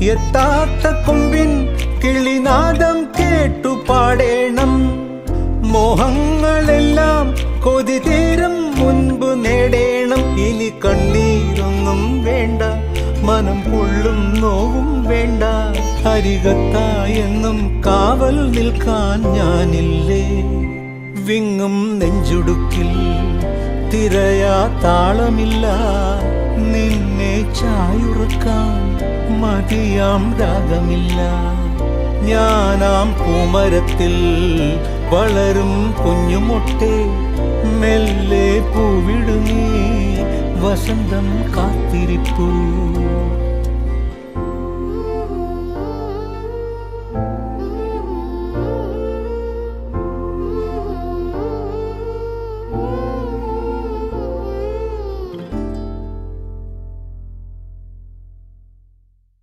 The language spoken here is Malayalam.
എത്താത്ത കൊമ്പിൻ കിളിനാദം കേട്ടു പാടേണം. മോഹങ്ങളെല്ലാം കൊതി തീരും മുൻപ് നേടേണം. ഇനി കണ്ണീരൊന്നും വേണ്ട, മനം പൊള്ളും നോവും വേണ്ട. അരികത്തായെന്നും കാവൽ നിൽക്കാൻ ഞാനില്ലേ. വിങ്ങും നെഞ്ചുടുക്കിൽ തിരയാ താളമില്ല. നിന്നെ ചായുറക്കാൻ മതിയാം രാഗമില്ല. ഞാനാം പൂമരത്തിൽ വളരും കുഞ്ഞുമൊട്ടെ, മെല്ലെ പൂവിടുന്നേ വസന്തം കാത്തിരിപ്പൂ.